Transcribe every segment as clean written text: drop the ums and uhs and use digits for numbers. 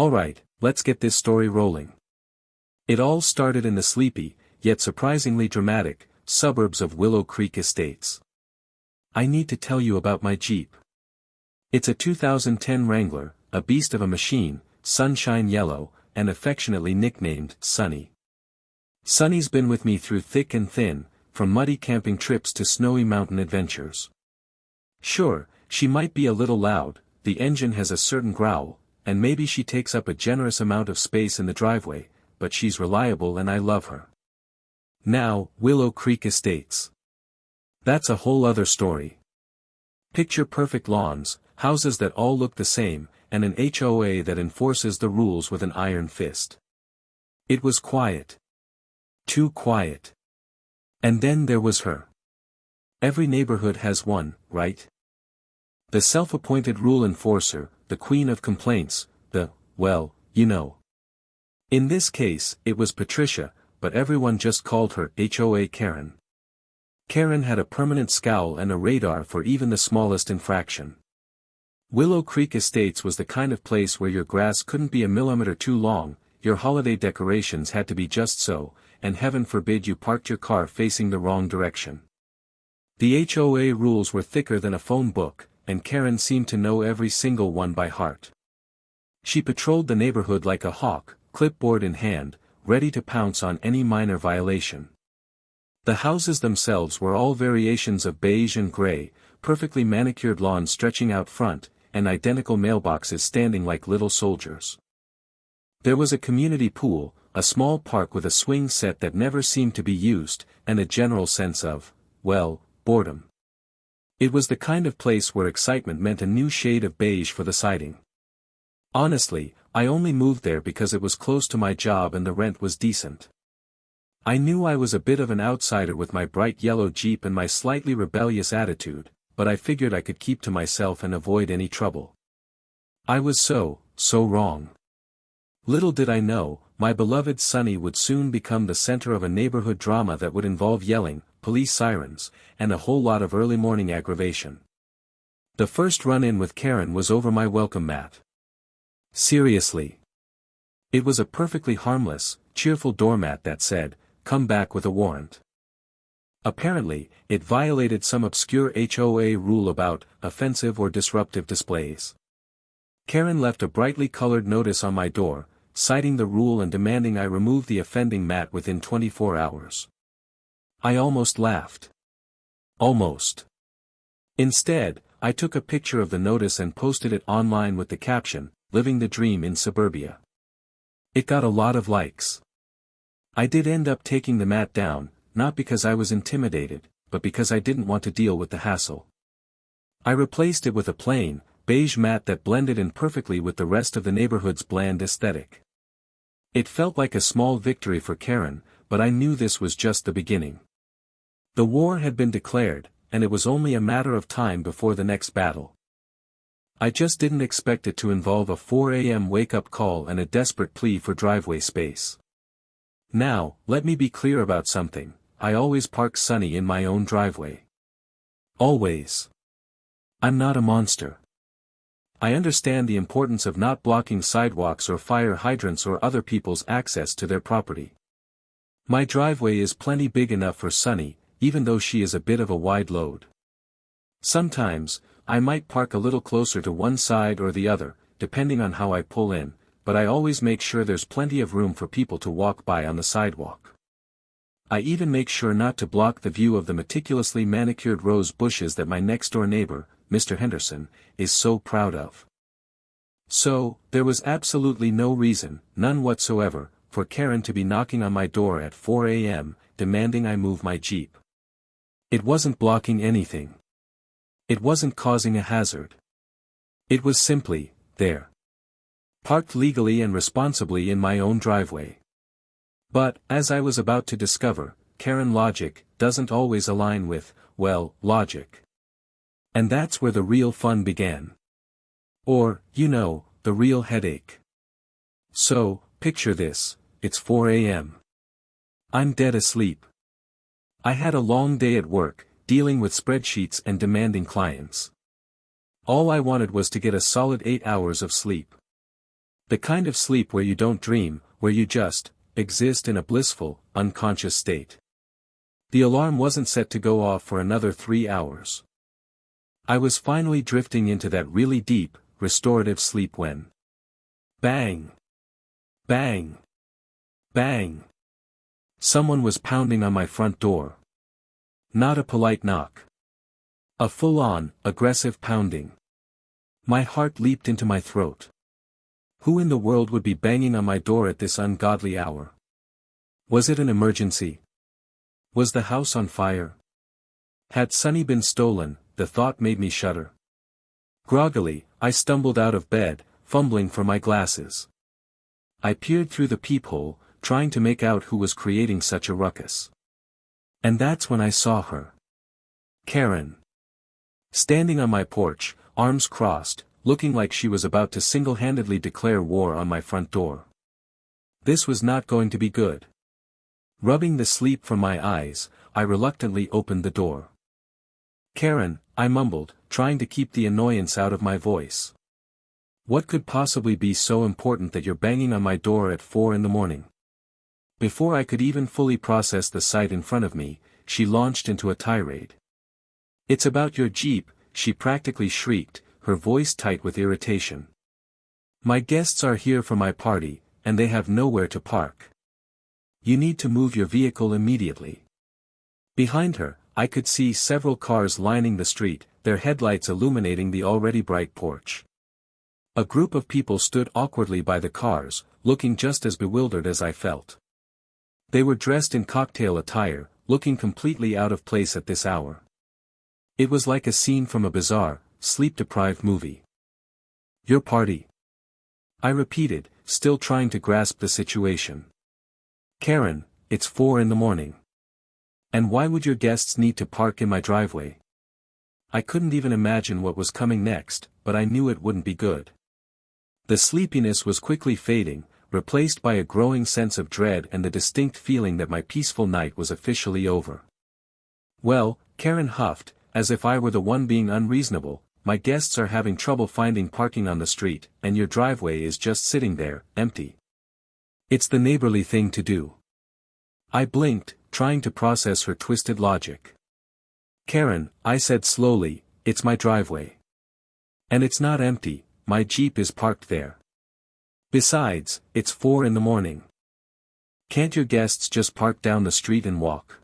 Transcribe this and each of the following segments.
Alright, let's get this story rolling. It all started in the sleepy, yet surprisingly dramatic, suburbs of Willow Creek Estates. I need to tell you about my Jeep. It's a 2010 Wrangler, a beast of a machine, sunshine yellow, and affectionately nicknamed Sunny. Sunny's been with me through thick and thin, from muddy camping trips to snowy mountain adventures. Sure, she might be a little loud, the engine has a certain growl, and maybe she takes up a generous amount of space in the driveway, but she's reliable and I love her. Now, Willow Creek Estates. That's a whole other story. Picture perfect lawns, houses that all look the same, and an HOA that enforces the rules with an iron fist. It was quiet. Too quiet. And then there was her. Every neighborhood has one, right? The self-appointed rule enforcer, the queen of complaints, well, you know. In this case, it was Patricia, but everyone just called her HOA Karen. Karen had a permanent scowl and a radar for even the smallest infraction. Willow Creek Estates was the kind of place where your grass couldn't be a millimeter too long, your holiday decorations had to be just so, and heaven forbid you parked your car facing the wrong direction. The HOA rules were thicker than a phone book, and Karen seemed to know every single one by heart. She patrolled the neighborhood like a hawk, clipboard in hand, ready to pounce on any minor violation. The houses themselves were all variations of beige and gray, perfectly manicured lawns stretching out front, and identical mailboxes standing like little soldiers. There was a community pool, a small park with a swing set that never seemed to be used, and a general sense of, well, boredom. It was the kind of place where excitement meant a new shade of beige for the siding. Honestly, I only moved there because it was close to my job and the rent was decent. I knew I was a bit of an outsider with my bright yellow Jeep and my slightly rebellious attitude, but I figured I could keep to myself and avoid any trouble. I was so wrong. Little did I know, my beloved Sunny would soon become the center of a neighborhood drama that would involve yelling, police sirens, and a whole lot of early morning aggravation. The first run-in with Karen was over my welcome mat. Seriously. It was a perfectly harmless, cheerful doormat that said, "Come back with a warrant." Apparently, it violated some obscure HOA rule about offensive or disruptive displays. Karen left a brightly colored notice on my door, citing the rule and demanding I remove the offending mat within 24 hours. I almost laughed. Almost. Instead, I took a picture of the notice and posted it online with the caption, "Living the dream in suburbia." It got a lot of likes. I did end up taking the mat down, not because I was intimidated, but because I didn't want to deal with the hassle. I replaced it with a plain, beige mat that blended in perfectly with the rest of the neighborhood's bland aesthetic. It felt like a small victory for Karen, but I knew this was just the beginning. The war had been declared, and it was only a matter of time before the next battle. I just didn't expect it to involve a 4 a.m. wake-up call and a desperate plea for driveway space. Now, let me be clear about something, I always park Sunny in my own driveway. Always. I'm not a monster. I understand the importance of not blocking sidewalks or fire hydrants or other people's access to their property. My driveway is plenty big enough for Sunny, even though she is a bit of a wide load. Sometimes, I might park a little closer to one side or the other, depending on how I pull in, but I always make sure there's plenty of room for people to walk by on the sidewalk. I even make sure not to block the view of the meticulously manicured rose bushes that my next-door neighbor, Mr. Henderson, is so proud of. So, there was absolutely no reason, none whatsoever, for Karen to be knocking on my door at 4 a.m., demanding I move my Jeep. It wasn't blocking anything. It wasn't causing a hazard. It was simply, there. Parked legally and responsibly in my own driveway. But, as I was about to discover, Karen logic doesn't always align with, well, logic. And that's where the real fun began. Or, you know, the real headache. So, picture this, it's 4 a.m. I'm dead asleep. I had a long day at work, dealing with spreadsheets and demanding clients. All I wanted was to get a solid 8 hours of sleep. The kind of sleep where you don't dream, where you just exist in a blissful, unconscious state. The alarm wasn't set to go off for another 3 hours. I was finally drifting into that really deep, restorative sleep when bang! Bang! Bang! Someone was pounding on my front door. Not a polite knock. A full-on, aggressive pounding. My heart leaped into my throat. Who in the world would be banging on my door at this ungodly hour? Was it an emergency? Was the house on fire? Had Sunny been stolen? The thought made me shudder. Groggily, I stumbled out of bed, fumbling for my glasses. I peered through the peephole, trying to make out who was creating such a ruckus. And that's when I saw her. Karen. Standing on my porch, arms crossed, looking like she was about to single-handedly declare war on my front door. This was not going to be good. Rubbing the sleep from my eyes, I reluctantly opened the door. "Karen," I mumbled, trying to keep the annoyance out of my voice. "What could possibly be so important that you're banging on my door at 4 in the morning?" Before I could even fully process the sight in front of me, she launched into a tirade. "It's about your Jeep," she practically shrieked, her voice tight with irritation. "My guests are here for my party, and they have nowhere to park. You need to move your vehicle immediately." Behind her, I could see several cars lining the street, their headlights illuminating the already bright porch. A group of people stood awkwardly by the cars, looking just as bewildered as I felt. They were dressed in cocktail attire, looking completely out of place at this hour. It was like a scene from a bizarre, sleep-deprived movie. "Your party?" I repeated, still trying to grasp the situation. "Karen, it's 4 in the morning. And why would your guests need to park in my driveway?" I couldn't even imagine what was coming next, but I knew it wouldn't be good. The sleepiness was quickly fading, replaced by a growing sense of dread and the distinct feeling that my peaceful night was officially over. "Well," Karen huffed, as if I were the one being unreasonable, "my guests are having trouble finding parking on the street, and your driveway is just sitting there, empty. It's the neighborly thing to do." I blinked, trying to process her twisted logic. "Karen," I said slowly, "it's my driveway. And it's not empty, my Jeep is parked there. Besides, it's 4 in the morning. Can't your guests just park down the street and walk?"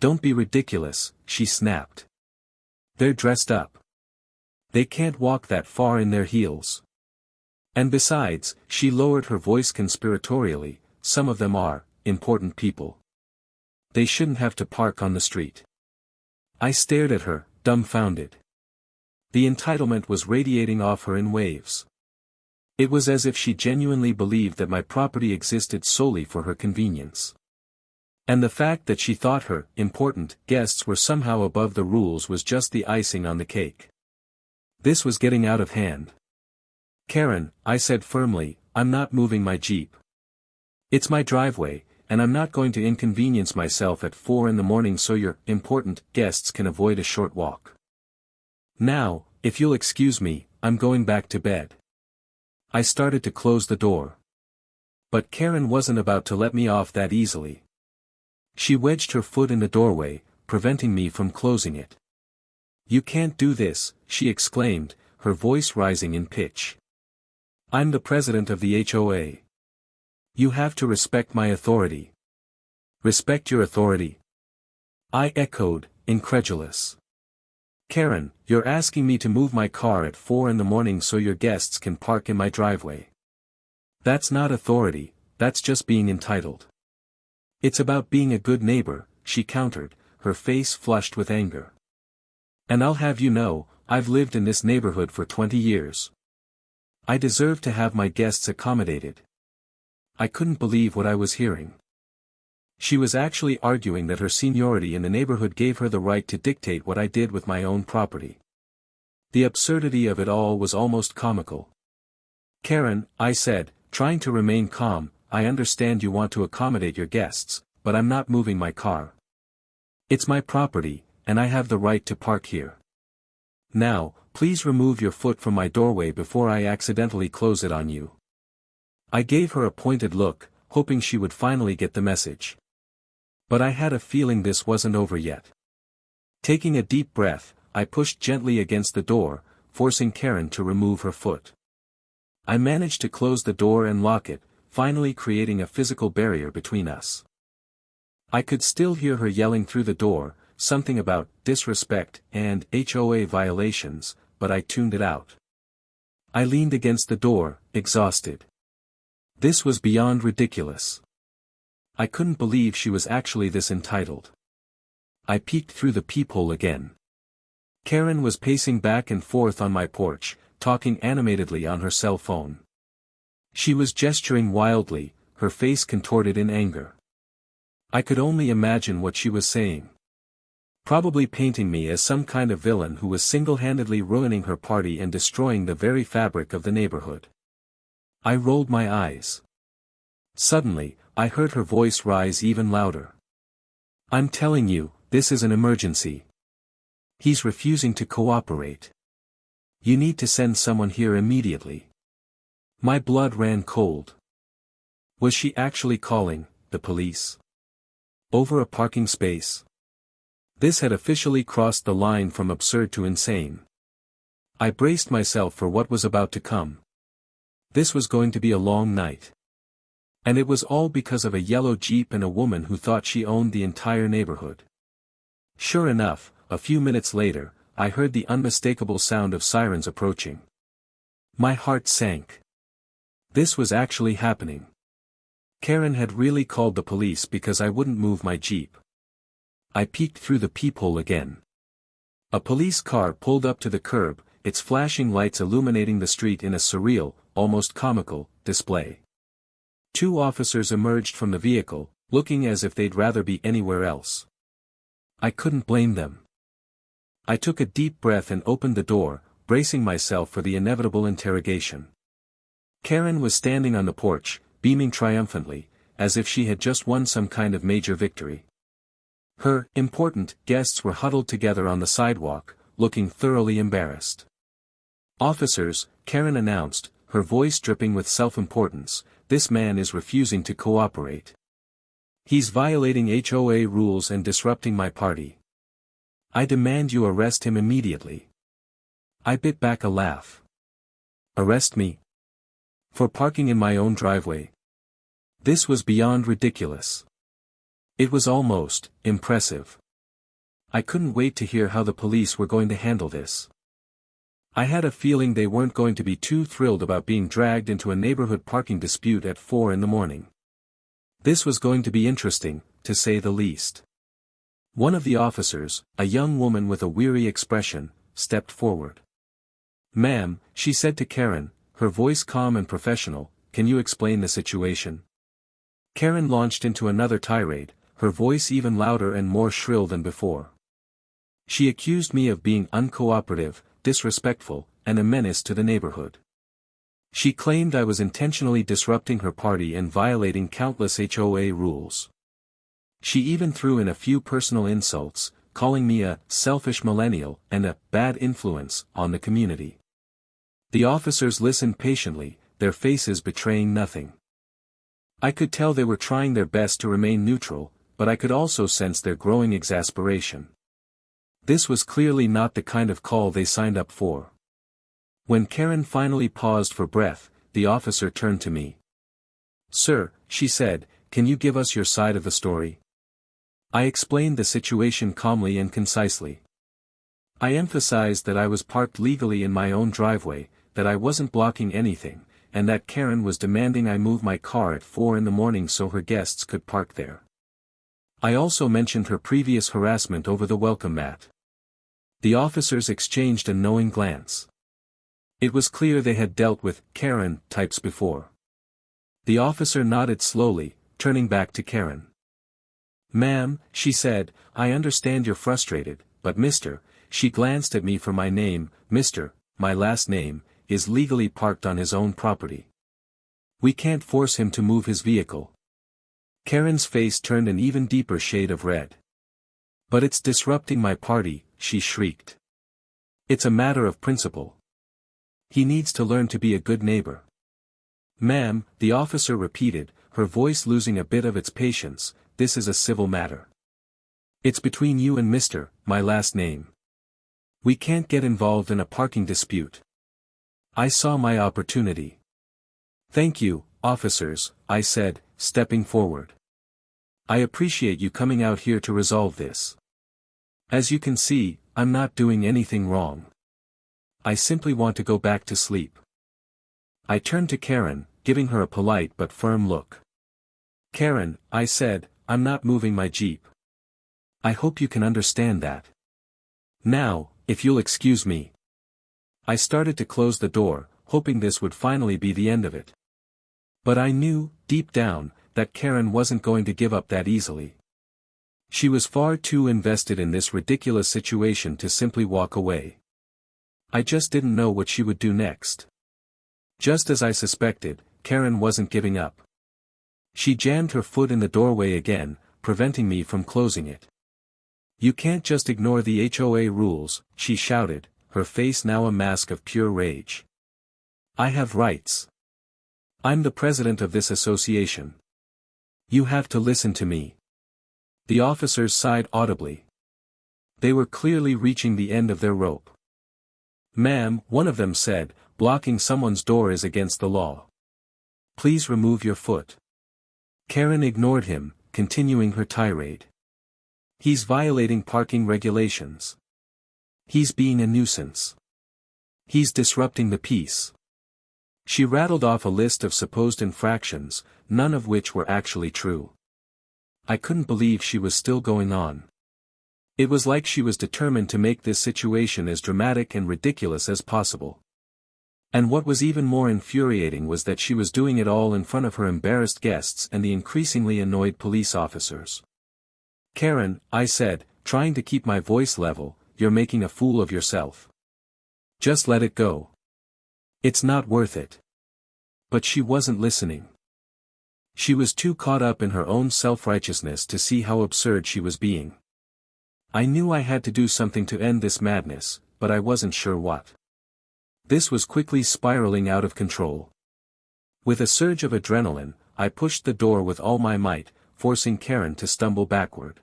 "Don't be ridiculous," she snapped. "They're dressed up. They can't walk that far in their heels. And besides," she lowered her voice conspiratorially, "some of them are important people. They shouldn't have to park on the street." I stared at her, dumbfounded. The entitlement was radiating off her in waves. It was as if she genuinely believed that my property existed solely for her convenience. And the fact that she thought her important guests were somehow above the rules was just the icing on the cake. This was getting out of hand. "Karen," I said firmly, "I'm not moving my Jeep. It's my driveway, and I'm not going to inconvenience myself at 4 in the morning so your important guests can avoid a short walk. Now, if you'll excuse me, I'm going back to bed." I started to close the door. But Karen wasn't about to let me off that easily. She wedged her foot in the doorway, preventing me from closing it. "You can't do this," she exclaimed, her voice rising in pitch. "I'm the president of the HOA. You have to respect my authority." "Respect your authority?" I echoed, incredulous. "Karen, you're asking me to move my car at 4 in the morning so your guests can park in my driveway. That's not authority, that's just being entitled." "It's about being a good neighbor," she countered, her face flushed with anger. "And I'll have you know, I've lived in this neighborhood for 20 years. I deserve to have my guests accommodated." I couldn't believe what I was hearing. She was actually arguing that her seniority in the neighborhood gave her the right to dictate what I did with my own property. The absurdity of it all was almost comical. "Karen," I said, trying to remain calm, "I understand you want to accommodate your guests, but I'm not moving my car. It's my property, and I have the right to park here. Now, please remove your foot from my doorway before I accidentally close it on you." I gave her a pointed look, hoping she would finally get the message. But I had a feeling this wasn't over yet. Taking a deep breath, I pushed gently against the door, forcing Karen to remove her foot. I managed to close the door and lock it, finally creating a physical barrier between us. I could still hear her yelling through the door, something about disrespect and HOA violations, but I tuned it out. I leaned against the door, exhausted. This was beyond ridiculous. I couldn't believe she was actually this entitled. I peeked through the peephole again. Karen was pacing back and forth on my porch, talking animatedly on her cell phone. She was gesturing wildly, her face contorted in anger. I could only imagine what she was saying. Probably painting me as some kind of villain who was single-handedly ruining her party and destroying the very fabric of the neighborhood. I rolled my eyes. Suddenly, I heard her voice rise even louder. "I'm telling you, this is an emergency. He's refusing to cooperate. You need to send someone here immediately." My blood ran cold. Was she actually calling the police? Over a parking space? This had officially crossed the line from absurd to insane. I braced myself for what was about to come. This was going to be a long night. And it was all because of a yellow Jeep and a woman who thought she owned the entire neighborhood. Sure enough, a few minutes later, I heard the unmistakable sound of sirens approaching. My heart sank. This was actually happening. Karen had really called the police because I wouldn't move my Jeep. I peeked through the peephole again. A police car pulled up to the curb, its flashing lights illuminating the street in a surreal, almost comical, display. 2 officers emerged from the vehicle, looking as if they'd rather be anywhere else. I couldn't blame them. I took a deep breath and opened the door, bracing myself for the inevitable interrogation. Karen was standing on the porch, beaming triumphantly, as if she had just won some kind of major victory. Her important guests were huddled together on the sidewalk, looking thoroughly embarrassed. "Officers," Karen announced, her voice dripping with self-importance, "this man is refusing to cooperate. He's violating HOA rules and disrupting my party. I demand you arrest him immediately." I bit back a laugh. Arrest me? For parking in my own driveway? This was beyond ridiculous. It was almost impressive. I couldn't wait to hear how the police were going to handle this. I had a feeling they weren't going to be too thrilled about being dragged into a neighborhood parking dispute at 4 in the morning. This was going to be interesting, to say the least. One of the officers, a young woman with a weary expression, stepped forward. "Ma'am," she said to Karen, her voice calm and professional, "can you explain the situation?" Karen launched into another tirade, her voice even louder and more shrill than before. She accused me of being uncooperative, disrespectful, and a menace to the neighborhood. She claimed I was intentionally disrupting her party and violating countless HOA rules. She even threw in a few personal insults, calling me a selfish millennial and a bad influence on the community. The officers listened patiently, their faces betraying nothing. I could tell they were trying their best to remain neutral, but I could also sense their growing exasperation. This was clearly not the kind of call they signed up for. When Karen finally paused for breath, the officer turned to me. "Sir," she said, "can you give us your side of the story?" I explained the situation calmly and concisely. I emphasized that I was parked legally in my own driveway, that I wasn't blocking anything, and that Karen was demanding I move my car at 4 in the morning so her guests could park there. I also mentioned her previous harassment over the welcome mat. The officers exchanged a knowing glance. It was clear they had dealt with Karen types before. The officer nodded slowly, turning back to Karen. "Ma'am," she said, "I understand you're frustrated, but Mr. She glanced at me for my name, Mr. My last name, is legally parked on his own property. We can't force him to move his vehicle." Karen's face turned an even deeper shade of red. "But it's disrupting my party," she shrieked. "It's a matter of principle. He needs to learn to be a good neighbor." Ma'am, the officer repeated, her voice losing a bit of its patience, this is a civil matter. It's between you and Mr., my last name. We can't get involved in a parking dispute. I saw my opportunity. Thank you, officers, I said, stepping forward. I appreciate you coming out here to resolve this. As you can see, I'm not doing anything wrong. I simply want to go back to sleep. I turned to Karen, giving her a polite but firm look. Karen, I said, I'm not moving my Jeep. I hope you can understand that. Now, if you'll excuse me. I started to close the door, hoping this would finally be the end of it. But I knew, deep down, that Karen wasn't going to give up that easily. She was far too invested in this ridiculous situation to simply walk away. I just didn't know what she would do next. Just as I suspected, Karen wasn't giving up. She jammed her foot in the doorway again, preventing me from closing it. You can't just ignore the HOA rules, she shouted, her face now a mask of pure rage. I have rights. I'm the president of this association. You have to listen to me. The officers sighed audibly. They were clearly reaching the end of their rope. Ma'am, one of them said, blocking someone's door is against the law. Please remove your foot. Karen ignored him, continuing her tirade. He's violating parking regulations. He's being a nuisance. He's disrupting the peace. She rattled off a list of supposed infractions, none of which were actually true. I couldn't believe she was still going on. It was like she was determined to make this situation as dramatic and ridiculous as possible. And what was even more infuriating was that she was doing it all in front of her embarrassed guests and the increasingly annoyed police officers. Karen, I said, trying to keep my voice level, you're making a fool of yourself. Just let it go. It's not worth it. But she wasn't listening. She was too caught up in her own self-righteousness to see how absurd she was being. I knew I had to do something to end this madness, but I wasn't sure what. This was quickly spiraling out of control. With a surge of adrenaline, I pushed the door with all my might, forcing Karen to stumble backward.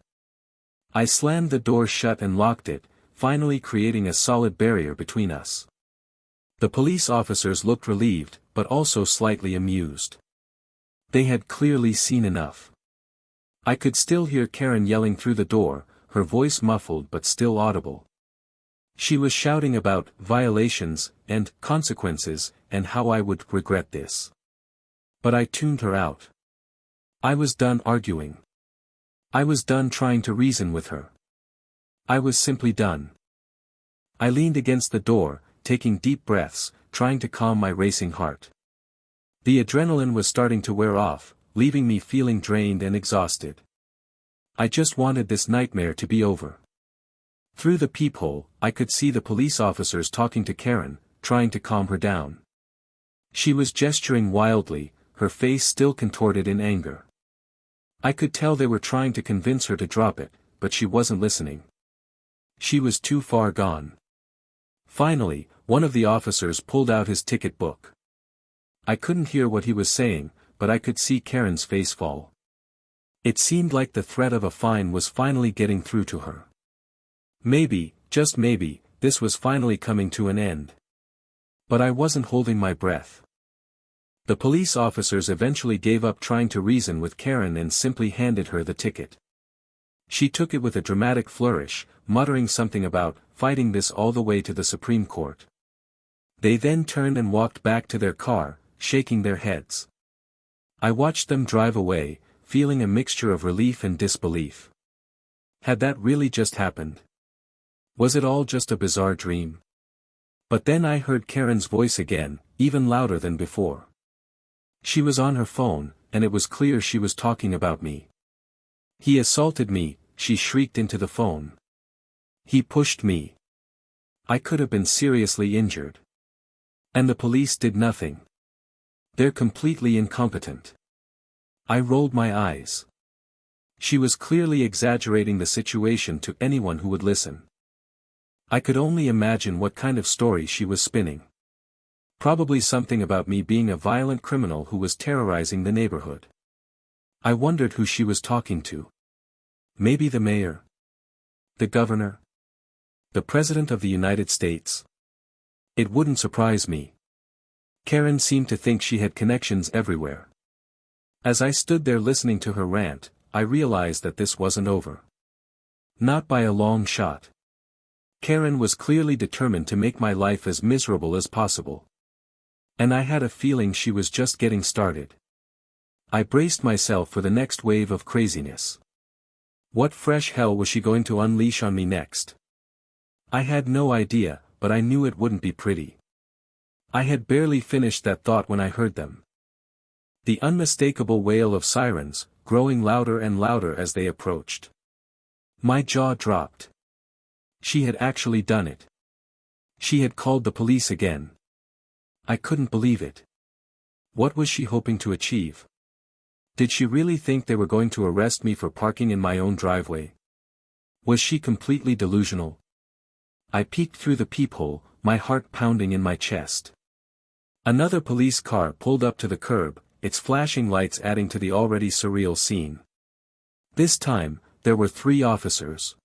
I slammed the door shut and locked it, finally creating a solid barrier between us. The police officers looked relieved, but also slightly amused. They had clearly seen enough. I could still hear Karen yelling through the door, her voice muffled but still audible. She was shouting about violations and consequences and how I would regret this. But I tuned her out. I was done arguing. I was done trying to reason with her. I was simply done. I leaned against the door, taking deep breaths, trying to calm my racing heart. The adrenaline was starting to wear off, leaving me feeling drained and exhausted. I just wanted this nightmare to be over. Through the peephole, I could see the police officers talking to Karen, trying to calm her down. She was gesturing wildly, her face still contorted in anger. I could tell they were trying to convince her to drop it, but she wasn't listening. She was too far gone. Finally, one of the officers pulled out his ticket book. I couldn't hear what he was saying, but I could see Karen's face fall. It seemed like the threat of a fine was finally getting through to her. Maybe, just maybe, this was finally coming to an end. But I wasn't holding my breath. The police officers eventually gave up trying to reason with Karen and simply handed her the ticket. She took it with a dramatic flourish, muttering something about fighting this all the way to the Supreme Court. They then turned and walked back to their car, shaking their heads. I watched them drive away, feeling a mixture of relief and disbelief. Had that really just happened? Was it all just a bizarre dream? But then I heard Karen's voice again, even louder than before. She was on her phone, and it was clear she was talking about me. He assaulted me, she shrieked into the phone. He pushed me. I could have been seriously injured. And the police did nothing. They're completely incompetent. I rolled my eyes. She was clearly exaggerating the situation to anyone who would listen. I could only imagine what kind of story she was spinning. Probably something about me being a violent criminal who was terrorizing the neighborhood. I wondered who she was talking to. Maybe the mayor? The governor? The President of the United States? It wouldn't surprise me. Karen seemed to think she had connections everywhere. As I stood there listening to her rant, I realized that this wasn't over. Not by a long shot. Karen was clearly determined to make my life as miserable as possible. And I had a feeling she was just getting started. I braced myself for the next wave of craziness. What fresh hell was she going to unleash on me next? I had no idea, but I knew it wouldn't be pretty. I had barely finished that thought when I heard them. The unmistakable wail of sirens, growing louder and louder as they approached. My jaw dropped. She had actually done it. She had called the police again. I couldn't believe it. What was she hoping to achieve? Did she really think they were going to arrest me for parking in my own driveway? Was she completely delusional? I peeked through the peephole, my heart pounding in my chest. Another police car pulled up to the curb, its flashing lights adding to the already surreal scene. This time, there were 3 officers.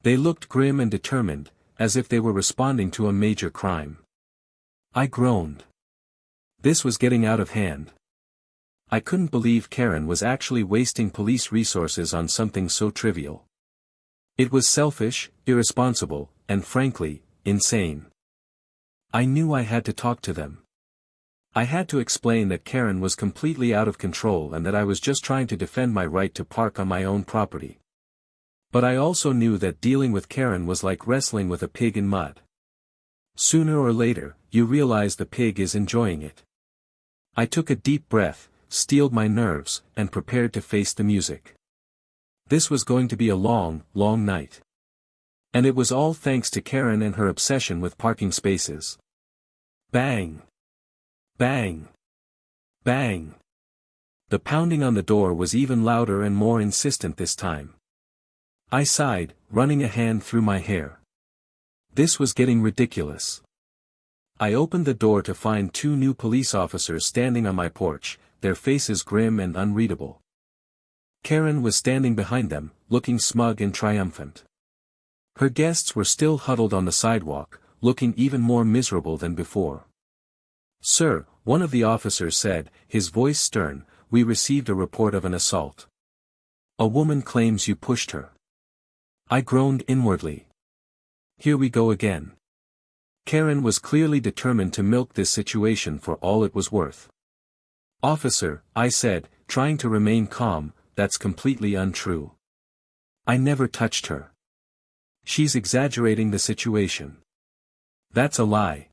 They looked grim and determined, as if they were responding to a major crime. I groaned. This was getting out of hand. I couldn't believe Karen was actually wasting police resources on something so trivial. It was selfish, irresponsible, and frankly, insane. I knew I had to talk to them. I had to explain that Karen was completely out of control and that I was just trying to defend my right to park on my own property. But I also knew that dealing with Karen was like wrestling with a pig in mud. Sooner or later, you realize the pig is enjoying it. I took a deep breath, steeled my nerves, and prepared to face the music. This was going to be a long, long night. And it was all thanks to Karen and her obsession with parking spaces. Bang! Bang! Bang! The pounding on the door was even louder and more insistent this time. I sighed, running a hand through my hair. This was getting ridiculous. I opened the door to find 2 new police officers standing on my porch, their faces grim and unreadable. Karen was standing behind them, looking smug and triumphant. Her guests were still huddled on the sidewalk, looking even more miserable than before. "Sir," one of the officers said, his voice stern, "we received a report of an assault. A woman claims you pushed her." I groaned inwardly. Here we go again. Karen was clearly determined to milk this situation for all it was worth. "Officer," I said, trying to remain calm, "that's completely untrue. I never touched her. She's exaggerating the situation." "That's a lie."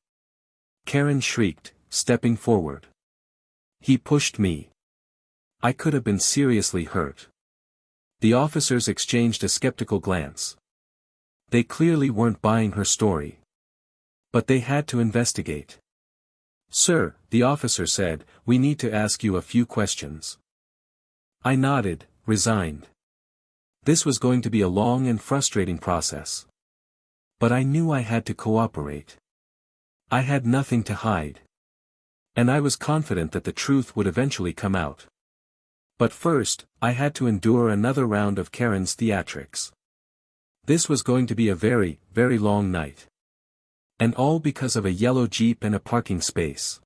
Karen shrieked, stepping forward. "He pushed me. I could have been seriously hurt." The officers exchanged a skeptical glance. They clearly weren't buying her story. But they had to investigate. "Sir," the officer said, "we need to ask you a few questions." I nodded, resigned. This was going to be a long and frustrating process. But I knew I had to cooperate. I had nothing to hide. And I was confident that the truth would eventually come out. But first, I had to endure another round of Karen's theatrics. This was going to be a very, very long night. And all because of a yellow Jeep and a parking space.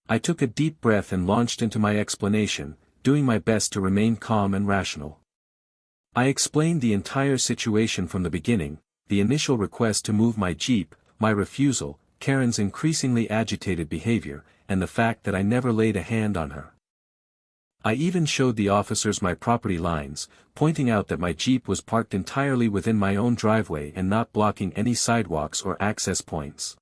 I took a deep breath and launched into my explanation, doing my best to remain calm and rational. I explained the entire situation from the beginning, the initial request to move my Jeep, my refusal, Karen's increasingly agitated behavior, and the fact that I never laid a hand on her. I even showed the officers my property lines, pointing out that my Jeep was parked entirely within my own driveway and not blocking any sidewalks or access points.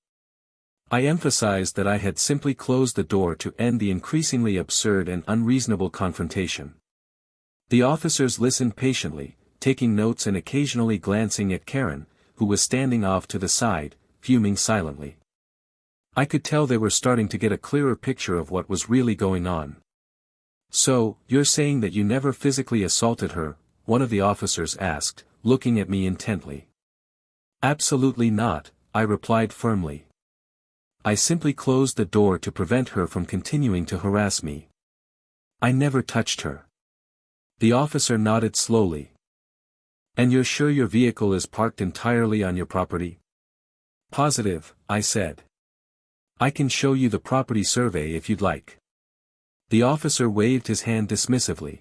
I emphasized that I had simply closed the door to end the increasingly absurd and unreasonable confrontation. The officers listened patiently, taking notes and occasionally glancing at Karen, who was standing off to the side, fuming silently. I could tell they were starting to get a clearer picture of what was really going on. "So, you're saying that you never physically assaulted her?" one of the officers asked, looking at me intently. "Absolutely not," I replied firmly. I simply closed the door to prevent her from continuing to harass me. I never touched her. The officer nodded slowly. And you're sure your vehicle is parked entirely on your property? Positive, I said. I can show you the property survey if you'd like. The officer waved his hand dismissively.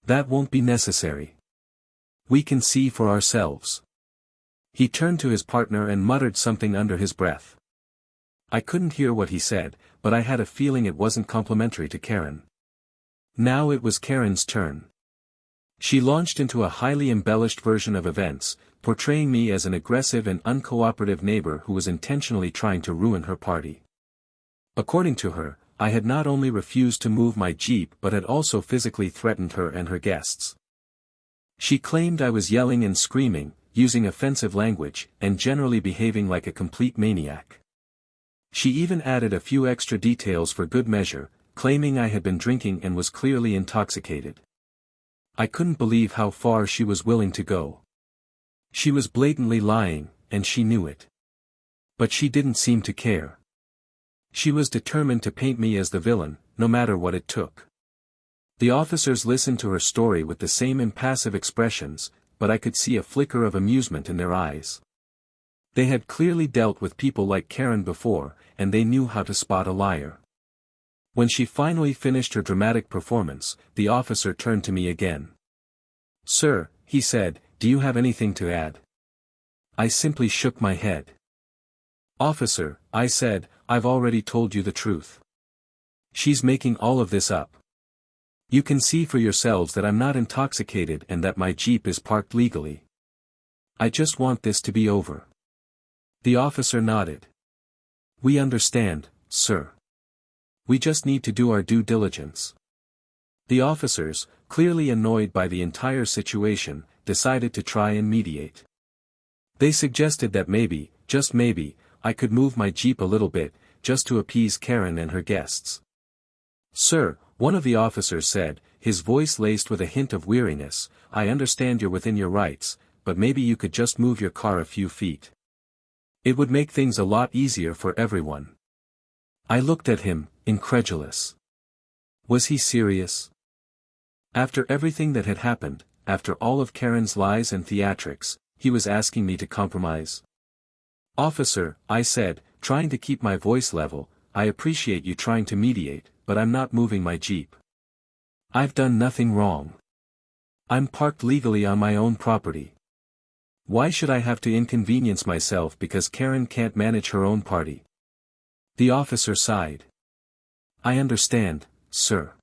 That won't be necessary. We can see for ourselves. He turned to his partner and muttered something under his breath. I couldn't hear what he said, but I had a feeling it wasn't complimentary to Karen. Now it was Karen's turn. She launched into a highly embellished version of events, portraying me as an aggressive and uncooperative neighbor who was intentionally trying to ruin her party. According to her, I had not only refused to move my Jeep but had also physically threatened her and her guests. She claimed I was yelling and screaming, using offensive language, and generally behaving like a complete maniac. She even added a few extra details for good measure, claiming I had been drinking and was clearly intoxicated. I couldn't believe how far she was willing to go. She was blatantly lying, and she knew it. But she didn't seem to care. She was determined to paint me as the villain, no matter what it took. The officers listened to her story with the same impassive expressions, but I could see a flicker of amusement in their eyes. They had clearly dealt with people like Karen before, and they knew how to spot a liar. When she finally finished her dramatic performance, the officer turned to me again. "Sir," he said, "do you have anything to add?" I simply shook my head. "Officer," I said, "I've already told you the truth. She's making all of this up. You can see for yourselves that I'm not intoxicated and that my Jeep is parked legally. I just want this to be over." The officer nodded. "We understand, sir. We just need to do our due diligence." The officers, clearly annoyed by the entire situation, decided to try and mediate. They suggested that maybe, just maybe, I could move my Jeep a little bit, just to appease Karen and her guests. "Sir," one of the officers said, his voice laced with a hint of weariness, "I understand you're within your rights, but maybe you could just move your car a few feet. It would make things a lot easier for everyone." I looked at him, incredulous. Was he serious? After everything that had happened, after all of Karen's lies and theatrics, he was asking me to compromise? "Officer," I said, trying to keep my voice level, "I appreciate you trying to mediate, but I'm not moving my Jeep. I've done nothing wrong. I'm parked legally on my own property. Why should I have to inconvenience myself because Karen can't manage her own party?" The officer sighed. "I understand, sir.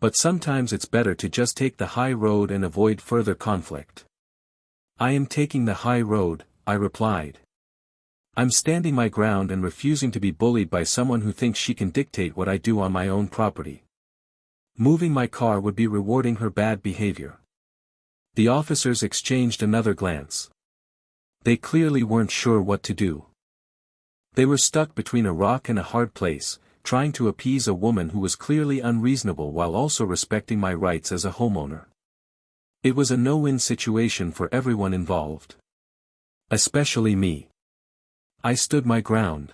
But sometimes it's better to just take the high road and avoid further conflict." "I am taking the high road," I replied. "I'm standing my ground and refusing to be bullied by someone who thinks she can dictate what I do on my own property. Moving my car would be rewarding her bad behavior." The officers exchanged another glance. They clearly weren't sure what to do. They were stuck between a rock and a hard place, trying to appease a woman who was clearly unreasonable while also respecting my rights as a homeowner. It was a no-win situation for everyone involved. Especially me. I stood my ground.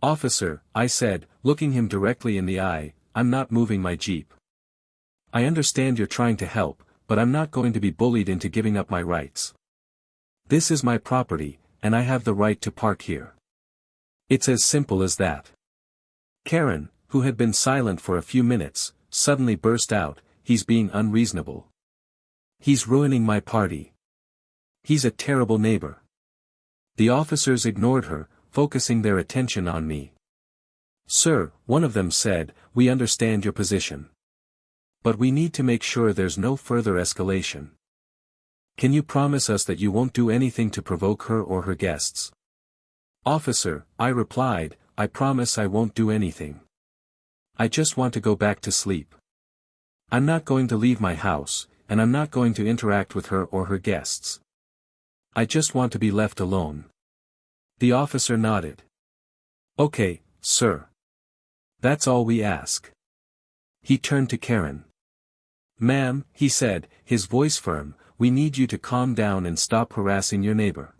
"Officer," I said, looking him directly in the eye, "I'm not moving my Jeep. I understand you're trying to help, but I'm not going to be bullied into giving up my rights. This is my property, and I have the right to park here. It's as simple as that." Karen, who had been silent for a few minutes, suddenly burst out, "He's being unreasonable. He's ruining my party. He's a terrible neighbor." The officers ignored her, focusing their attention on me. "Sir," one of them said, "we understand your position. But we need to make sure there's no further escalation. Can you promise us that you won't do anything to provoke her or her guests?" "Officer," I replied, "I promise I won't do anything. I just want to go back to sleep. I'm not going to leave my house, and I'm not going to interact with her or her guests. I just want to be left alone." The officer nodded. "Okay, sir. That's all we ask." He turned to Karen. "Ma'am," he said, his voice firm, "we need you to calm down and stop harassing your neighbor.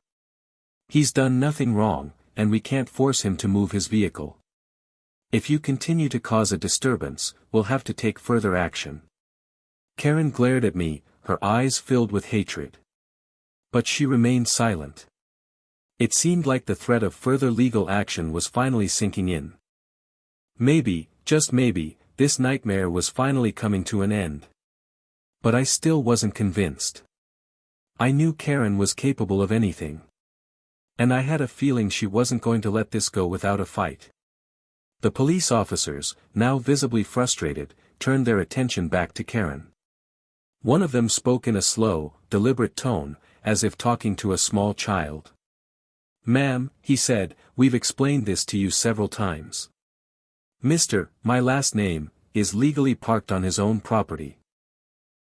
He's done nothing wrong, and we can't force him to move his vehicle. If you continue to cause a disturbance, we'll have to take further action." Karen glared at me, her eyes filled with hatred. But she remained silent. It seemed like the threat of further legal action was finally sinking in. Maybe, just maybe, this nightmare was finally coming to an end. But I still wasn't convinced. I knew Karen was capable of anything. And I had a feeling she wasn't going to let this go without a fight. The police officers, now visibly frustrated, turned their attention back to Karen. One of them spoke in a slow, deliberate tone, as if talking to a small child. "Ma'am," he said, "we've explained this to you several times. Mr., my last name, is legally parked on his own property.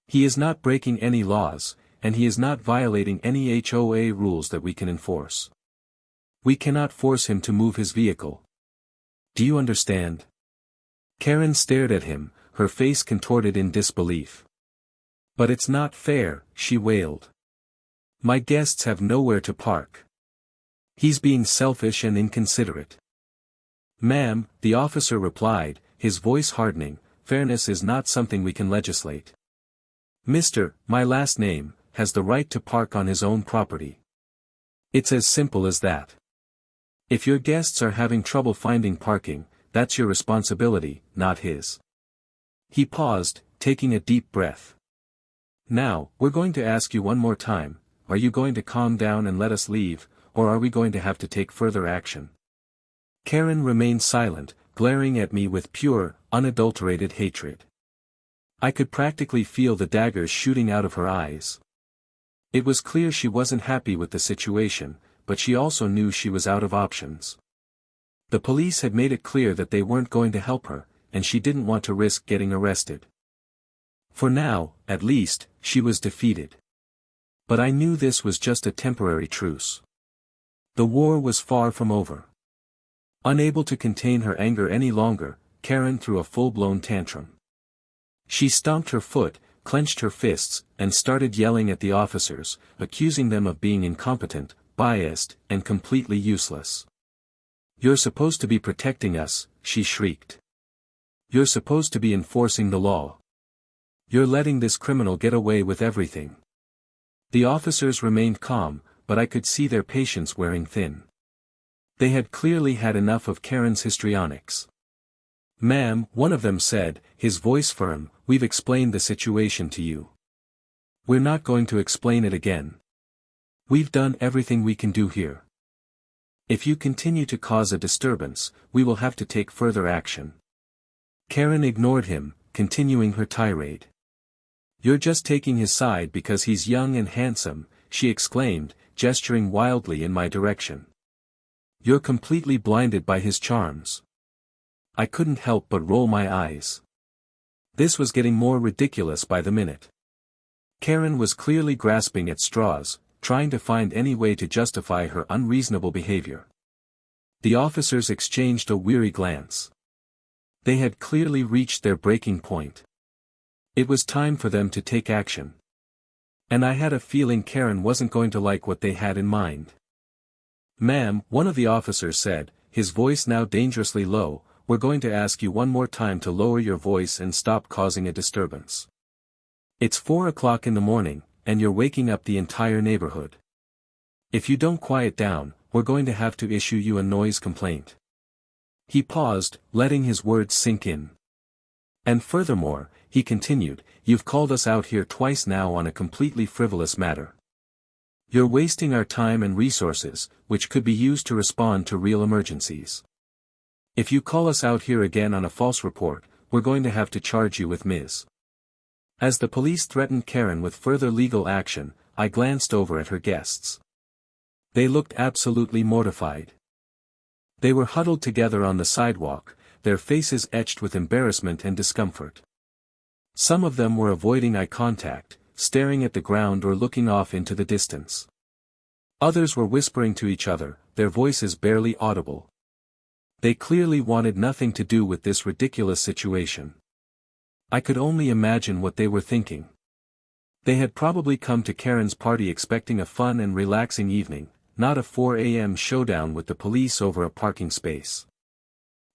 He is not breaking any laws, and he is not violating any HOA rules that we can enforce. We cannot force him to move his vehicle. Do you understand?" Karen stared at him, her face contorted in disbelief. "But it's not fair," she wailed. "My guests have nowhere to park. He's being selfish and inconsiderate." "Ma'am," the officer replied, his voice hardening, "fairness is not something we can legislate. Mr., my last name, has the right to park on his own property. It's as simple as that. If your guests are having trouble finding parking, that's your responsibility, not his." He paused, taking a deep breath. "Now, we're going to ask you one more time, are you going to calm down and let us leave, or are we going to have to take further action?" Karen remained silent, glaring at me with pure, unadulterated hatred. I could practically feel the daggers shooting out of her eyes. It was clear she wasn't happy with the situation, but she also knew she was out of options. The police had made it clear that they weren't going to help her, and she didn't want to risk getting arrested. For now, at least, she was defeated. But I knew this was just a temporary truce. The war was far from over. Unable to contain her anger any longer, Karen threw a full-blown tantrum. She stomped her foot, clenched her fists, and started yelling at the officers, accusing them of being incompetent, biased, and completely useless. "You're supposed to be protecting us," she shrieked. "You're supposed to be enforcing the law. You're letting this criminal get away with everything." The officers remained calm, but I could see their patience wearing thin. They had clearly had enough of Karen's histrionics. "Ma'am," one of them said, his voice firm, "we've explained the situation to you. We're not going to explain it again. We've done everything we can do here. If you continue to cause a disturbance, we will have to take further action." Karen ignored him, continuing her tirade. "You're just taking his side because he's young and handsome," she exclaimed, gesturing wildly in my direction. "You're completely blinded by his charms." I couldn't help but roll my eyes. This was getting more ridiculous by the minute. Karen was clearly grasping at straws, trying to find any way to justify her unreasonable behavior. The officers exchanged a weary glance. They had clearly reached their breaking point. It was time for them to take action. And I had a feeling Karen wasn't going to like what they had in mind. "Ma'am," one of the officers said, his voice now dangerously low, "we're going to ask you one more time to lower your voice and stop causing a disturbance. It's 4 o'clock in the morning, and you're waking up the entire neighborhood. If you don't quiet down, we're going to have to issue you a noise complaint." He paused, letting his words sink in. "And furthermore," he continued, "you've called us out here twice now on a completely frivolous matter. You're wasting our time and resources, which could be used to respond to real emergencies. If you call us out here again on a false report, we're going to have to charge you with Ms." As the police threatened Karen with further legal action, I glanced over at her guests. They looked absolutely mortified. They were huddled together on the sidewalk, their faces etched with embarrassment and discomfort. Some of them were avoiding eye contact, staring at the ground or looking off into the distance. Others were whispering to each other, their voices barely audible. They clearly wanted nothing to do with this ridiculous situation. I could only imagine what they were thinking. They had probably come to Karen's party expecting a fun and relaxing evening, not a 4 a.m. showdown with the police over a parking space.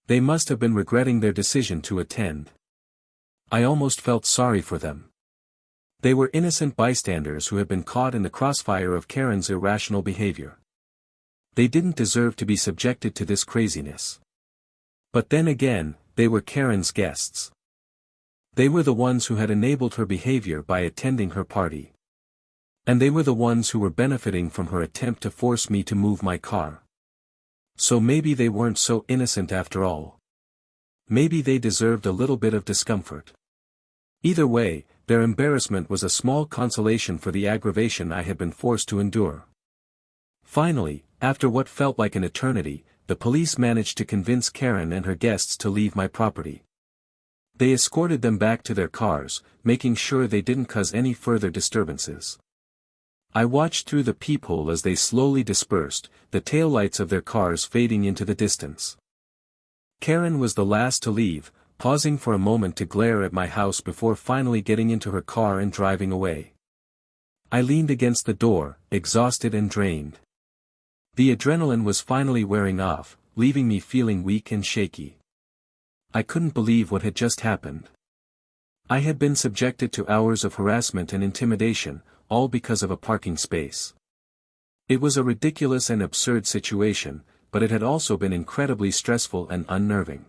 They must have been regretting their decision to attend. I almost felt sorry for them. They were innocent bystanders who had been caught in the crossfire of Karen's irrational behavior. They didn't deserve to be subjected to this craziness. But then again, they were Karen's guests. They were the ones who had enabled her behavior by attending her party. And they were the ones who were benefiting from her attempt to force me to move my car. So maybe they weren't so innocent after all. Maybe they deserved a little bit of discomfort. Either way, their embarrassment was a small consolation for the aggravation I had been forced to endure. Finally, after what felt like an eternity, the police managed to convince Karen and her guests to leave my property. They escorted them back to their cars, making sure they didn't cause any further disturbances. I watched through the peephole as they slowly dispersed, the taillights of their cars fading into the distance. Karen was the last to leave, pausing for a moment to glare at my house before finally getting into her car and driving away. I leaned against the door, exhausted and drained. The adrenaline was finally wearing off, leaving me feeling weak and shaky. I couldn't believe what had just happened. I had been subjected to hours of harassment and intimidation, all because of a parking space. It was a ridiculous and absurd situation, but it had also been incredibly stressful and unnerving.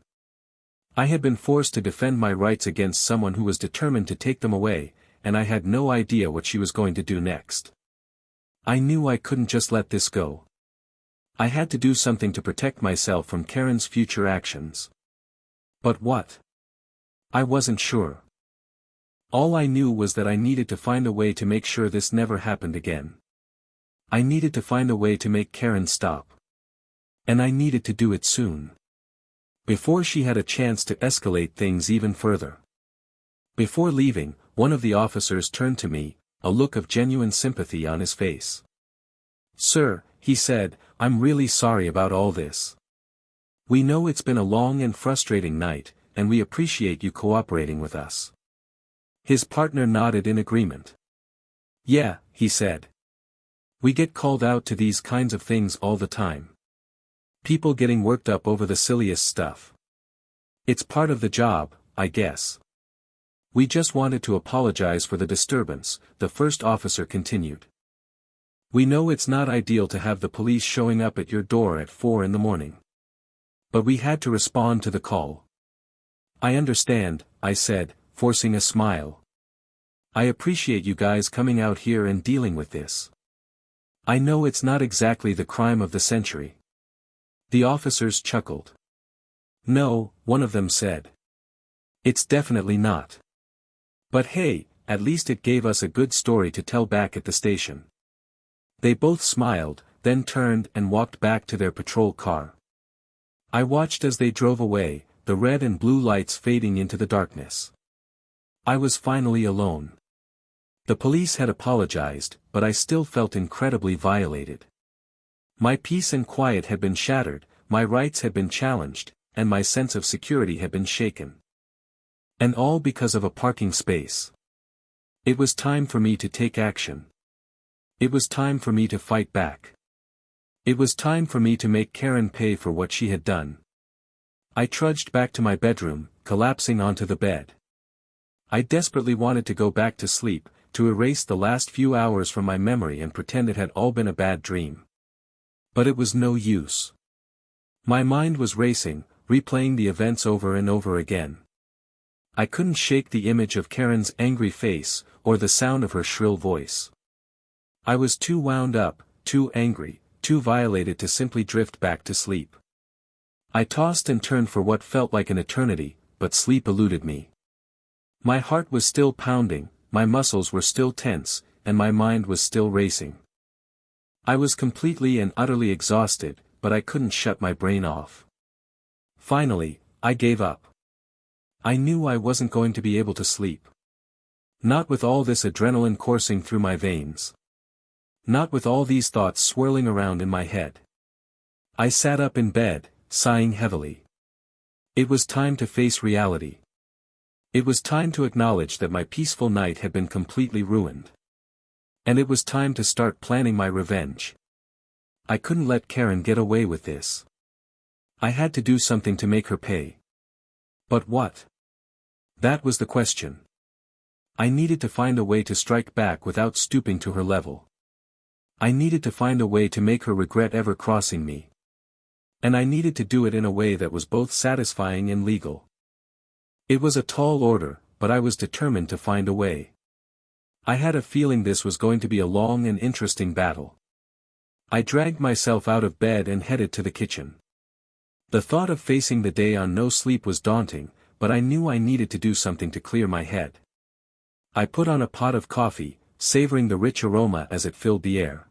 I had been forced to defend my rights against someone who was determined to take them away, and I had no idea what she was going to do next. I knew I couldn't just let this go. I had to do something to protect myself from Karen's future actions. But what? I wasn't sure. All I knew was that I needed to find a way to make sure this never happened again. I needed to find a way to make Karen stop. And I needed to do it soon. Before she had a chance to escalate things even further. Before leaving, one of the officers turned to me, a look of genuine sympathy on his face. "Sir," he said, "I'm really sorry about all this. We know it's been a long and frustrating night, and we appreciate you cooperating with us." His partner nodded in agreement. "Yeah," he said. "We get called out to these kinds of things all the time. People getting worked up over the silliest stuff. It's part of the job, I guess." "We just wanted to apologize for the disturbance," the first officer continued. "We know it's not ideal to have the police showing up at your door at 4 in the morning. But we had to respond to the call." "I understand," I said, forcing a smile. "I appreciate you guys coming out here and dealing with this. I know it's not exactly the crime of the century." The officers chuckled. "No," one of them said. "It's definitely not. But hey, at least it gave us a good story to tell back at the station." They both smiled, then turned and walked back to their patrol car. I watched as they drove away, the red and blue lights fading into the darkness. I was finally alone. The police had apologized, but I still felt incredibly violated. My peace and quiet had been shattered, my rights had been challenged, and my sense of security had been shaken. And all because of a parking space. It was time for me to take action. It was time for me to fight back. It was time for me to make Karen pay for what she had done. I trudged back to my bedroom, collapsing onto the bed. I desperately wanted to go back to sleep, to erase the last few hours from my memory and pretend it had all been a bad dream. But it was no use. My mind was racing, replaying the events over and over again. I couldn't shake the image of Karen's angry face, or the sound of her shrill voice. I was too wound up, too angry, too violated to simply drift back to sleep. I tossed and turned for what felt like an eternity, but sleep eluded me. My heart was still pounding, my muscles were still tense, and my mind was still racing. I was completely and utterly exhausted, but I couldn't shut my brain off. Finally, I gave up. I knew I wasn't going to be able to sleep. Not with all this adrenaline coursing through my veins. Not with all these thoughts swirling around in my head. I sat up in bed, sighing heavily. It was time to face reality. It was time to acknowledge that my peaceful night had been completely ruined. And it was time to start planning my revenge. I couldn't let Karen get away with this. I had to do something to make her pay. But what? That was the question. I needed to find a way to strike back without stooping to her level. I needed to find a way to make her regret ever crossing me. And I needed to do it in a way that was both satisfying and legal. It was a tall order, but I was determined to find a way. I had a feeling this was going to be a long and interesting battle. I dragged myself out of bed and headed to the kitchen. The thought of facing the day on no sleep was daunting, but I knew I needed to do something to clear my head. I put on a pot of coffee, savoring the rich aroma as it filled the air.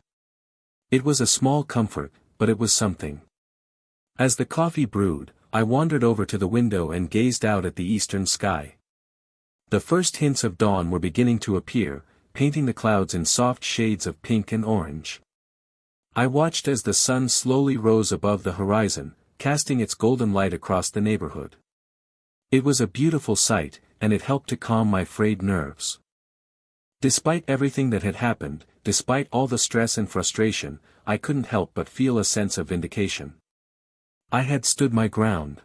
It was a small comfort, but it was something. As the coffee brewed, I wandered over to the window and gazed out at the eastern sky. The first hints of dawn were beginning to appear, painting the clouds in soft shades of pink and orange. I watched as the sun slowly rose above the horizon, casting its golden light across the neighborhood. It was a beautiful sight, and it helped to calm my frayed nerves. Despite everything that had happened, despite all the stress and frustration, I couldn't help but feel a sense of vindication. I had stood my ground.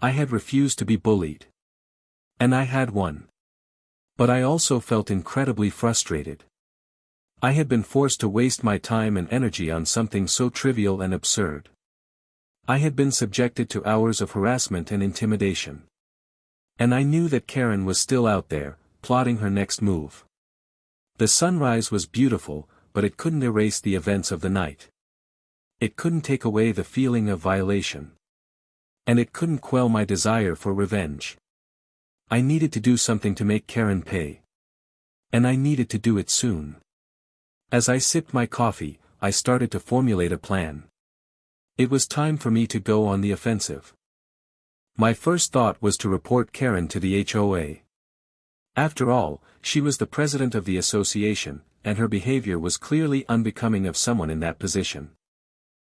I had refused to be bullied. And I had won. But I also felt incredibly frustrated. I had been forced to waste my time and energy on something so trivial and absurd. I had been subjected to hours of harassment and intimidation. And I knew that Karen was still out there, plotting her next move. The sunrise was beautiful, but it couldn't erase the events of the night. It couldn't take away the feeling of violation. And it couldn't quell my desire for revenge. I needed to do something to make Karen pay. And I needed to do it soon. As I sipped my coffee, I started to formulate a plan. It was time for me to go on the offensive. My first thought was to report Karen to the HOA. After all, she was the president of the association, and her behavior was clearly unbecoming of someone in that position.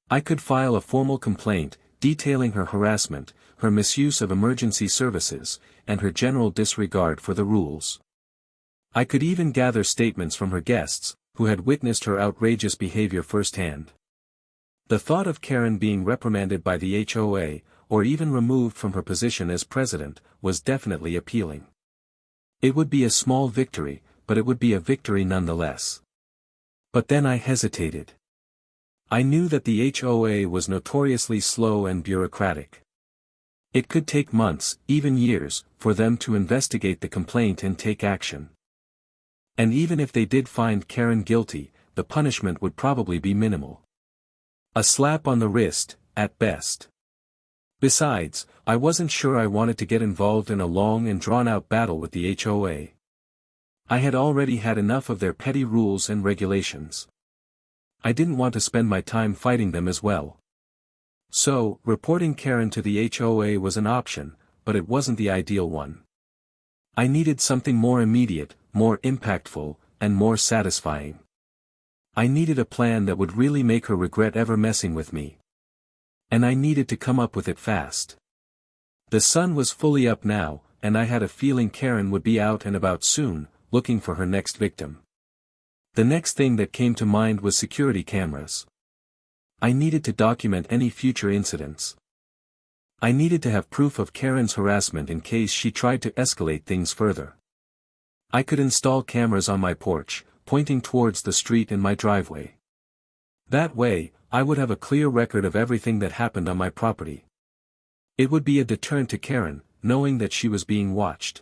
I could file a formal complaint, detailing her harassment, her misuse of emergency services, and her general disregard for the rules. I could even gather statements from her guests, who had witnessed her outrageous behavior firsthand. The thought of Karen being reprimanded by the HOA, or even removed from her position as president, was definitely appealing. It would be a small victory, but it would be a victory nonetheless. But then I hesitated. I knew that the HOA was notoriously slow and bureaucratic. It could take months, even years, for them to investigate the complaint and take action. And even if they did find Karen guilty, the punishment would probably be minimal. A slap on the wrist, at best. Besides, I wasn't sure I wanted to get involved in a long and drawn-out battle with the HOA. I had already had enough of their petty rules and regulations. I didn't want to spend my time fighting them as well. So, reporting Karen to the HOA was an option, but it wasn't the ideal one. I needed something more immediate, more impactful, and more satisfying. I needed a plan that would really make her regret ever messing with me. And I needed to come up with it fast. The sun was fully up now, and I had a feeling Karen would be out and about soon, looking for her next victim. The next thing that came to mind was security cameras. I needed to document any future incidents. I needed to have proof of Karen's harassment in case she tried to escalate things further. I could install cameras on my porch, pointing towards the street in my driveway. That way, I would have a clear record of everything that happened on my property. It would be a deterrent to Karen, knowing that she was being watched.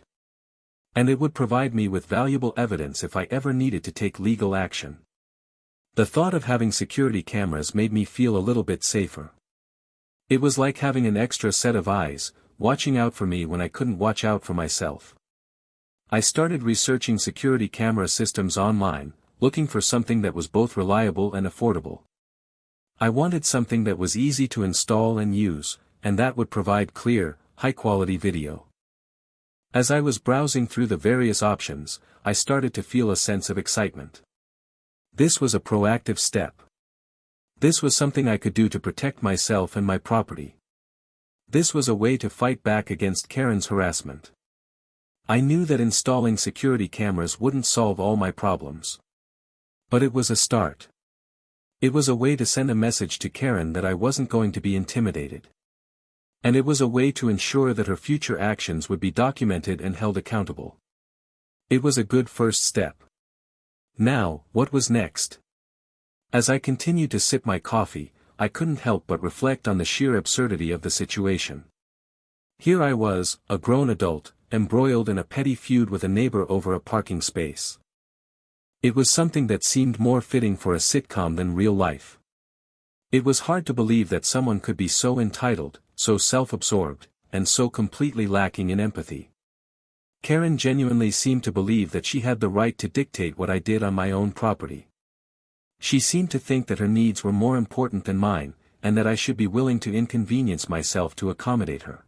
And it would provide me with valuable evidence if I ever needed to take legal action. The thought of having security cameras made me feel a little bit safer. It was like having an extra set of eyes, watching out for me when I couldn't watch out for myself. I started researching security camera systems online, looking for something that was both reliable and affordable. I wanted something that was easy to install and use, and that would provide clear, high-quality video. As I was browsing through the various options, I started to feel a sense of excitement. This was a proactive step. This was something I could do to protect myself and my property. This was a way to fight back against Karen's harassment. I knew that installing security cameras wouldn't solve all my problems. But it was a start. It was a way to send a message to Karen that I wasn't going to be intimidated. And it was a way to ensure that her future actions would be documented and held accountable. It was a good first step. Now, what was next? As I continued to sip my coffee, I couldn't help but reflect on the sheer absurdity of the situation. Here I was, a grown adult, embroiled in a petty feud with a neighbor over a parking space. It was something that seemed more fitting for a sitcom than real life. It was hard to believe that someone could be so entitled, so self-absorbed, and so completely lacking in empathy. Karen genuinely seemed to believe that she had the right to dictate what I did on my own property. She seemed to think that her needs were more important than mine, and that I should be willing to inconvenience myself to accommodate her.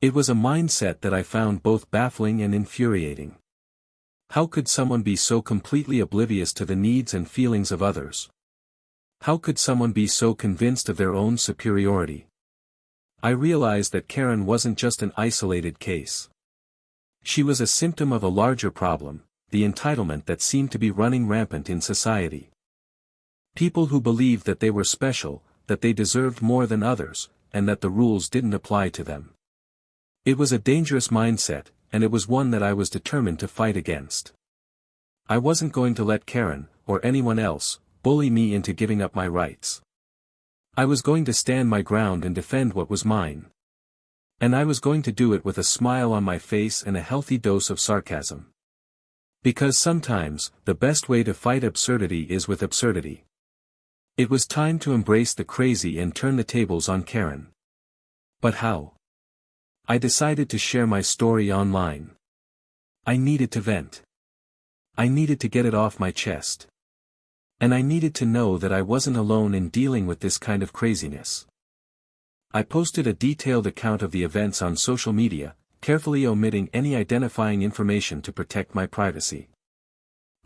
It was a mindset that I found both baffling and infuriating. How could someone be so completely oblivious to the needs and feelings of others? How could someone be so convinced of their own superiority? I realized that Karen wasn't just an isolated case. She was a symptom of a larger problem, the entitlement that seemed to be running rampant in society. People who believed that they were special, that they deserved more than others, and that the rules didn't apply to them. It was a dangerous mindset, and it was one that I was determined to fight against. I wasn't going to let Karen, or anyone else, bully me into giving up my rights. I was going to stand my ground and defend what was mine. And I was going to do it with a smile on my face and a healthy dose of sarcasm. Because sometimes, the best way to fight absurdity is with absurdity. It was time to embrace the crazy and turn the tables on Karen. But how? I decided to share my story online. I needed to vent. I needed to get it off my chest. And I needed to know that I wasn't alone in dealing with this kind of craziness. I posted a detailed account of the events on social media, carefully omitting any identifying information to protect my privacy.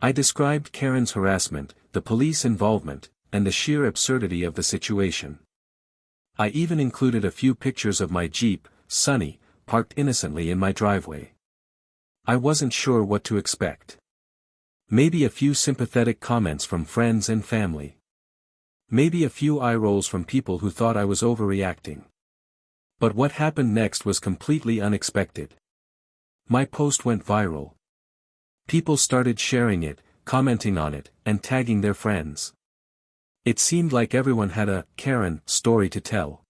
I described Karen's harassment, the police involvement, and the sheer absurdity of the situation. I even included a few pictures of my Jeep, Sunny, parked innocently in my driveway. I wasn't sure what to expect. Maybe a few sympathetic comments from friends and family. Maybe a few eye rolls from people who thought I was overreacting. But what happened next was completely unexpected. My post went viral. People started sharing it, commenting on it, and tagging their friends. It seemed like everyone had a Karen story to tell.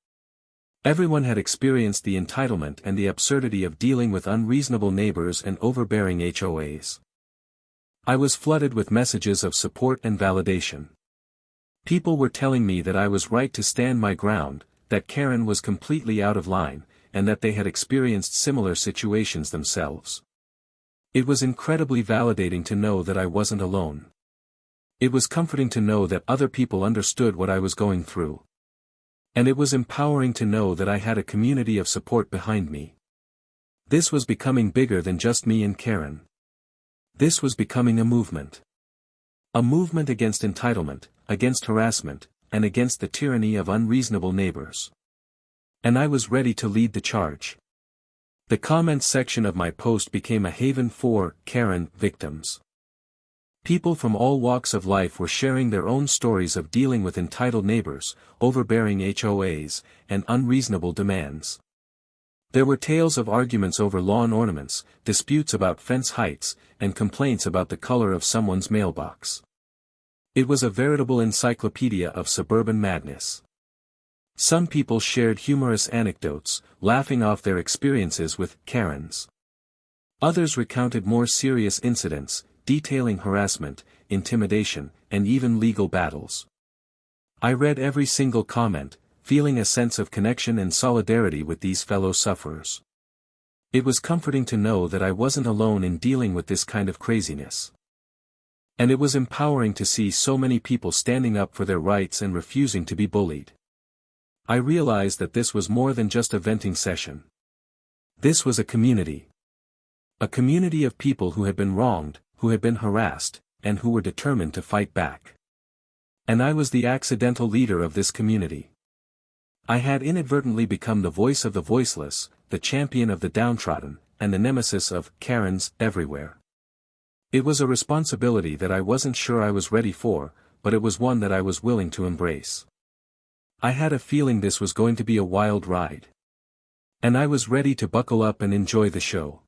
Everyone had experienced the entitlement and the absurdity of dealing with unreasonable neighbors and overbearing HOAs. I was flooded with messages of support and validation. People were telling me that I was right to stand my ground, that Karen was completely out of line, and that they had experienced similar situations themselves. It was incredibly validating to know that I wasn't alone. It was comforting to know that other people understood what I was going through. And it was empowering to know that I had a community of support behind me. This was becoming bigger than just me and Karen. This was becoming a movement. A movement against entitlement, against harassment, and against the tyranny of unreasonable neighbors. And I was ready to lead the charge. The comments section of my post became a haven for Karen victims. People from all walks of life were sharing their own stories of dealing with entitled neighbors, overbearing HOAs, and unreasonable demands. There were tales of arguments over lawn ornaments, disputes about fence heights, and complaints about the color of someone's mailbox. It was a veritable encyclopedia of suburban madness. Some people shared humorous anecdotes, laughing off their experiences with Karens. Others recounted more serious incidents, detailing harassment, intimidation, and even legal battles. I read every single comment, feeling a sense of connection and solidarity with these fellow sufferers. It was comforting to know that I wasn't alone in dealing with this kind of craziness. And it was empowering to see so many people standing up for their rights and refusing to be bullied. I realized that this was more than just a venting session. This was a community. A community of people who had been wronged, who had been harassed, and who were determined to fight back. And I was the accidental leader of this community. I had inadvertently become the voice of the voiceless, the champion of the downtrodden, and the nemesis of Karens everywhere. It was a responsibility that I wasn't sure I was ready for, but it was one that I was willing to embrace. I had a feeling this was going to be a wild ride. And I was ready to buckle up and enjoy the show.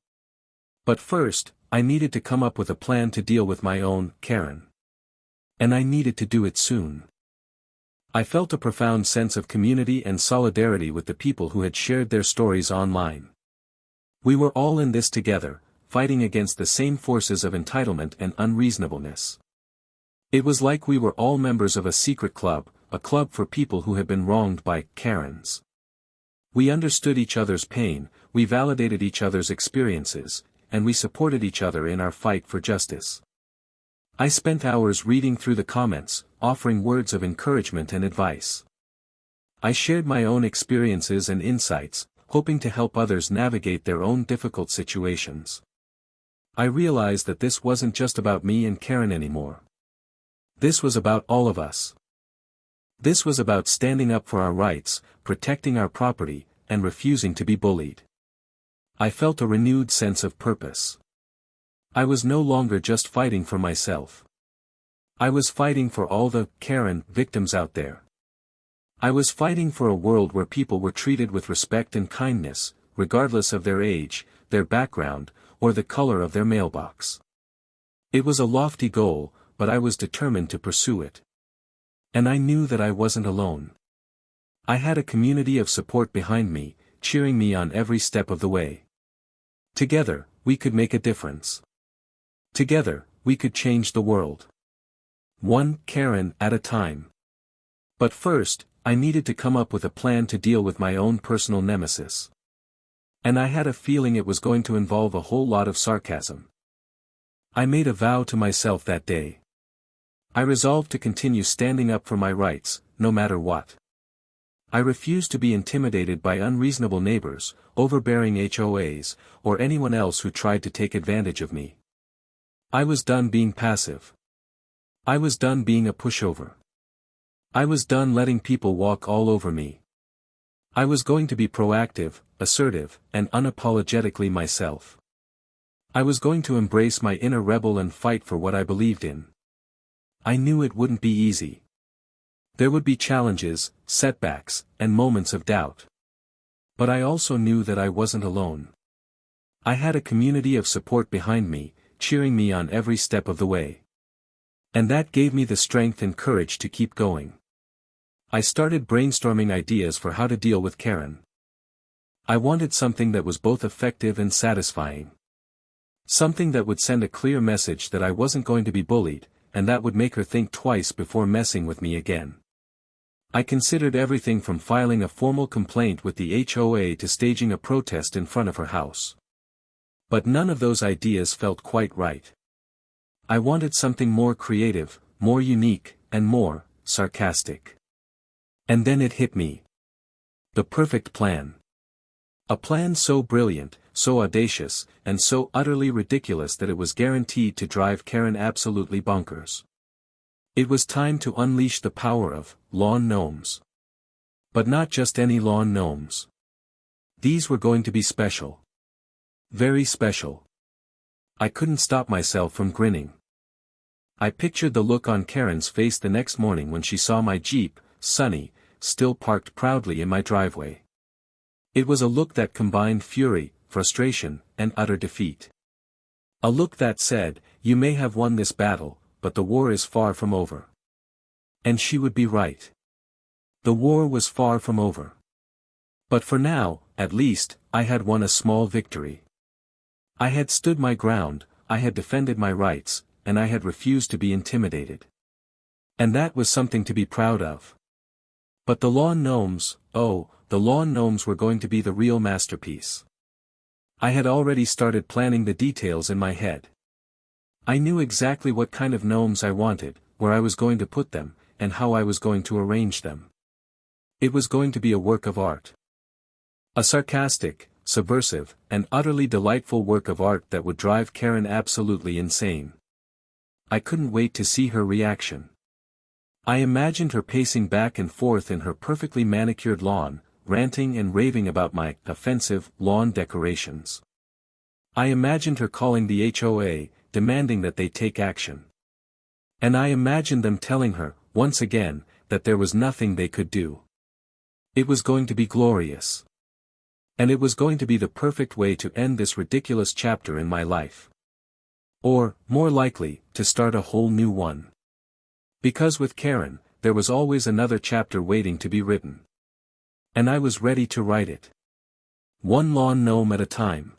But first, I needed to come up with a plan to deal with my own Karen. And I needed to do it soon. I felt a profound sense of community and solidarity with the people who had shared their stories online. We were all in this together, fighting against the same forces of entitlement and unreasonableness. It was like we were all members of a secret club, a club for people who had been wronged by Karens. We understood each other's pain, we validated each other's experiences, and we supported each other in our fight for justice. I spent hours reading through the comments, offering words of encouragement and advice. I shared my own experiences and insights, hoping to help others navigate their own difficult situations. I realized that this wasn't just about me and Karen anymore. This was about all of us. This was about standing up for our rights, protecting our property, and refusing to be bullied. I felt a renewed sense of purpose. I was no longer just fighting for myself. I was fighting for all the Karen victims out there. I was fighting for a world where people were treated with respect and kindness, regardless of their age, their background, or the color of their mailbox. It was a lofty goal, but I was determined to pursue it. And I knew that I wasn't alone. I had a community of support behind me, cheering me on every step of the way. Together, we could make a difference. Together, we could change the world. One Karen at a time. But first, I needed to come up with a plan to deal with my own personal nemesis. And I had a feeling it was going to involve a whole lot of sarcasm. I made a vow to myself that day. I resolved to continue standing up for my rights, no matter what. I refused to be intimidated by unreasonable neighbors, overbearing HOAs, or anyone else who tried to take advantage of me. I was done being passive. I was done being a pushover. I was done letting people walk all over me. I was going to be proactive, assertive, and unapologetically myself. I was going to embrace my inner rebel and fight for what I believed in. I knew it wouldn't be easy. There would be challenges, setbacks, and moments of doubt. But I also knew that I wasn't alone. I had a community of support behind me, cheering me on every step of the way. And that gave me the strength and courage to keep going. I started brainstorming ideas for how to deal with Karen. I wanted something that was both effective and satisfying. Something that would send a clear message that I wasn't going to be bullied, and that would make her think twice before messing with me again. I considered everything from filing a formal complaint with the HOA to staging a protest in front of her house. But none of those ideas felt quite right. I wanted something more creative, more unique, and more sarcastic. And then it hit me. The perfect plan. A plan so brilliant, so audacious, and so utterly ridiculous that it was guaranteed to drive Karen absolutely bonkers. It was time to unleash the power of lawn gnomes. But not just any lawn gnomes. These were going to be special. Very special. I couldn't stop myself from grinning. I pictured the look on Karen's face the next morning when she saw my Jeep, Sunny, still parked proudly in my driveway. It was a look that combined fury, frustration, and utter defeat. A look that said, "You may have won this battle, but the war is far from over." And she would be right. The war was far from over. But for now, at least, I had won a small victory. I had stood my ground, I had defended my rights, and I had refused to be intimidated. And that was something to be proud of. But the lawn gnomes, oh, the lawn gnomes were going to be the real masterpiece. I had already started planning the details in my head. I knew exactly what kind of gnomes I wanted, where I was going to put them, and how I was going to arrange them. It was going to be a work of art. A sarcastic, subversive, and utterly delightful work of art that would drive Karen absolutely insane. I couldn't wait to see her reaction. I imagined her pacing back and forth in her perfectly manicured lawn, ranting and raving about my offensive lawn decorations. I imagined her calling the HOA, demanding that they take action. And I imagined them telling her, once again, that there was nothing they could do. It was going to be glorious. And it was going to be the perfect way to end this ridiculous chapter in my life. Or, more likely, to start a whole new one. Because with Karen, there was always another chapter waiting to be written. And I was ready to write it. One lawn gnome at a time.